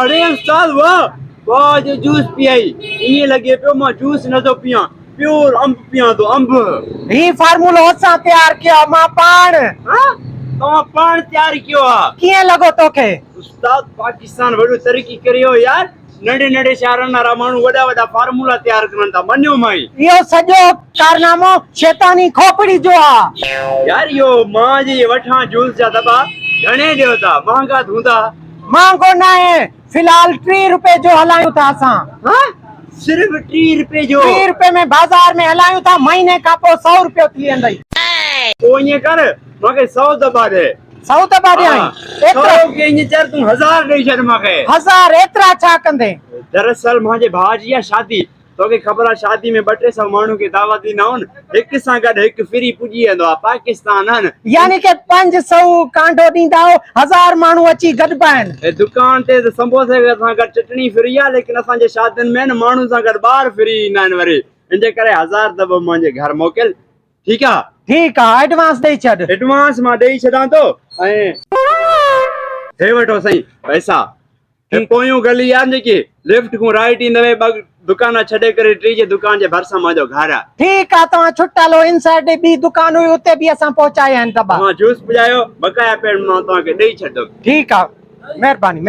अरे उस्ताद वाह वाह जो जूस पियाई इन्हें लगे पियो मां जूस न तो पिया प्योर अंब पिया तो अंब ही फार्मूलो असां तैयार किया मां पाण। हां तो पाण तैयार कियो आ किए लगो तोखे? उस्ताद पाकिस्तान वडो तरक्की करियो यार नडे नडे शहरन वारा माण्हू वडा वडा फार्मूला तैयार करन था मन्यो माई यो सजो कारनामो शैतानी खोपड़ी जो आ यार यो मां जी वठा जूस जा दबा घणे दियो था महंगा धूंदा मांगो ना है फिलहाल 3 रुपए जो हलायूं था असां। हां सिर्फ 3 रुपए जो 3 रुपए में बाजार में हलायूं था महीने का पो 100 रुपए थी वेंदई। ओ ये कर मके 100 दबा दे 100 दबा दे एतरा के इन चर तू 1000 दे छड़ मके 1000 एतरा छा कंदे? दरअसल माजे भाजी या शादी तो के खबर शादी में बटे सब मानू के दावत दी ना होन एक सा गड एक फ्री पुजी एंदो पाकिस्तान हन यानी के 500 कांडो दींदा 1000 मानू अची गड पाइन ए दुकान ते समोसे के सा गड चटनी फ्री आ लेकिन असा जे शादीन में मानू सा गड बार फ्री नन वरे इंजे करे 1000 दब माजे घर मोकल ठीक आ एडवांस दे छड़ एडवांस मा दे छडा तो ए हे वठो सही पैसा ए पोयो गली आ जे के लेफ्ट को राइट इंदवे दुकान छडे करे टीजे दुकान जे भरसा माजो घर ठीक आ तवा छुट्टा लो इनसाइड बी दुकान हुई उते भी असा पहुंचाया हन दबा हां जूस पुजायो बकाया पेड़ मा तो के देई छडो ठीक आ मेहरबानी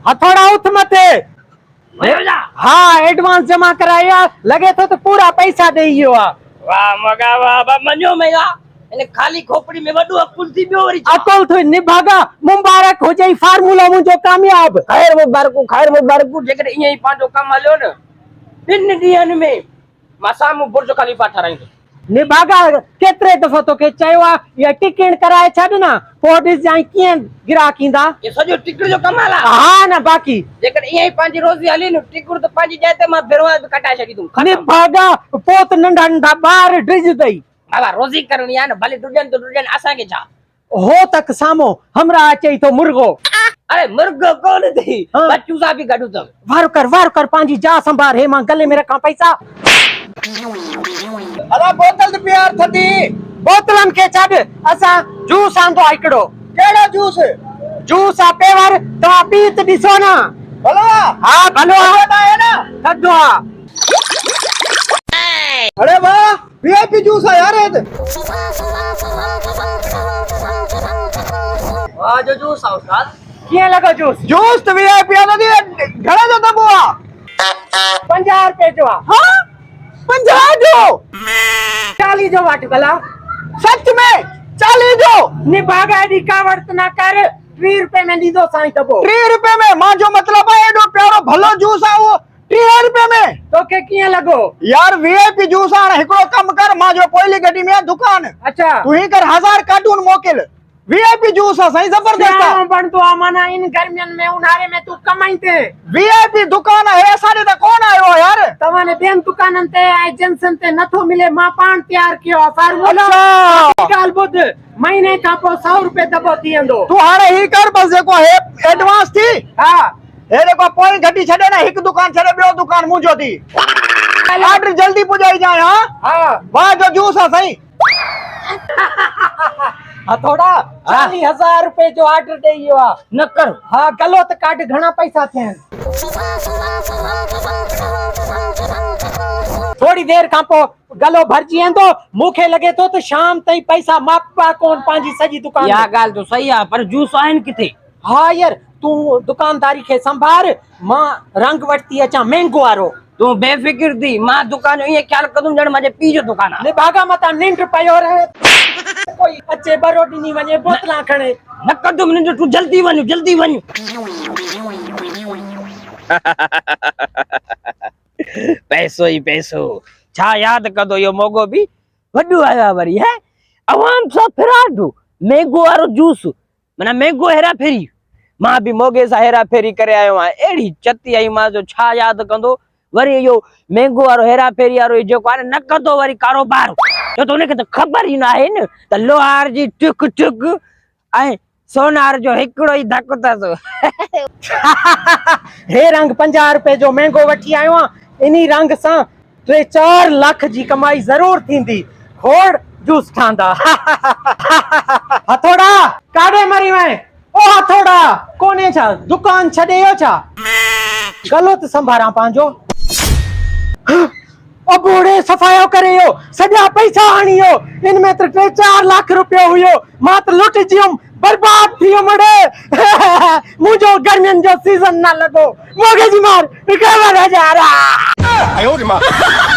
हथोड़ा उठ मते हां एडवांस जमा कराया लगे तो पूरा पैसा देइयो आ वाह मगा वाह मन्यो मेला एने खाली खोपड़ी में वडो अकुल थी बियो वरी अकुल थो निभागा मुबारक हो जाई फार्मूला मुजो कामयाब खैर मुबारक जेकर इए ही पांचो काम हलियो न 3 दियन में मासामु बुर्ज खलीफा ठराइंदो निभागा केतरे दफो तो के चयो या टिकट कराए छड ना पोडिस जाई किए गिराकींदा ये सजो टिकट जो कमाला हां ना बाकी जेकर इए ही पांची रोजी हली न टिकट तो पांची जाते मा बेरवा कटा छडी तुम निभागा पोत नंढा नंढा बार ड्रिज दई बाबा रोजी करनी है न भले दुजन तो दुजन आसा के जा हो तक सामो हमरा अचई तो मुर्गो अरे मुर्गो कौन थी बच्चू सा भी गडू तो वार कर पांजी जा संभार हे मां गले में रखा पैसा अरे बोतल प्यार थदी बोतलन के छड असा जूस आंदो आइकड़ो केड़ा जूस आ पेवर तो पीत दिसो ना भलो हां भलो है ना थदो अरे वाह वीआईपी जूस है यार ये वाह जो जूस आ उस्ताद किए लगा जूस तो वीआईपी आ दी घड़ा जो दबो 50 रुपए जो हां 50 जो 40 जो वाट भला सच में 40 जो निभागा दी कावड़त ना कर 3 रुपए में दीदो साईं दबो 3 रुपए में मां जो मतलब है एडो प्यारो भलो जूस आ वो 3 रुपए में तो के किए लगो यार वीआईपी जूस आ एकड़ो कम कर मां जो कोयली गड्डी में दुकान अच्छा तू ही कर 1000 कार्टून मोकल वीआईपी जूस आ सही जबरदस्त क्या बन तो माना इन गर्मियन में उन्हारे में तू कमाईते वीआईपी दुकान है सारे तो कौन आयो यार तवाने बेन दुकानन ते एजेंसन ते नथो मिले मां पान तैयार कियो फार्मूला गाल बुध महीने का पो 100 रुपए दबो दियंदो तू हारे ही कर बस देखो है एडवांस थी हां हे देखो पोई घटी छडे ना एक दुकान छडे बियो दुकान मुजो थी ऑर्डर जल्दी पुजाई जाए हां वाह जो जूस है सही थोड़ा 40,000 रुपए जो ऑर्डर देइयो न कर हां गलो त काट घणा पैसा थे थोड़ी देर का पो गलो भरजी एंदो मुखे लगे तो शाम तई पैसा मापा कोन पांजी सजी दुकान या गाल तो सही है पर जूस आइन किथे हां यार तू दुकानदारी के संभार मां रंग वटती अचा महंगो वारो तू बेफिक्र थी मां दुकान ये ख्याल कदम जण मजे पी जो दुकान ने भागा मता निंड पयो रहे कोई अच्छे बरोडी नी वने बोतला खणे न कदम निंड तू जल्दी वनु पैसो ही पैसो छा याद कदो यो मोगो भी वडू आया वरी है अवाम सा फिराडू मैंगो वारो जूस मना मैंगो हेरा फेरी मां भी मोगे सा हेरा फेरी करे आयो आ एड़ी चती आई मां जो छा याद कंदो वरी यो मैंगो वारो हेरा फेरी वारो जो को न कंदो वरी कारोबार जो तो ने के तो खबर ही ना है न त लोहार जी टुक टुक आई सोनार जो हिकड़ो ही धकता सो हे रंग 50 रुपए जो महंगो वठी आयो इनी रंग सा 3-4 लाख जी कमाई जरूर थींदी खोड़ जूस ठांदा हथोड़ा काडे मरी वए ओ हथोड़ा कोने छा दुकान छॾे छा गलत संभारा पंहिंजो ओ बूढ़े सफ़ायो करे यो सॼा पैसा आणियो इनमें त 3-4 लाख रुपयो हुयो मां त लुट जियुमि बर्बाद थी वियो मड़े मुंहिंजो गर्मियुनि जो सीज़न न लॻो मोगे जी मार 1,000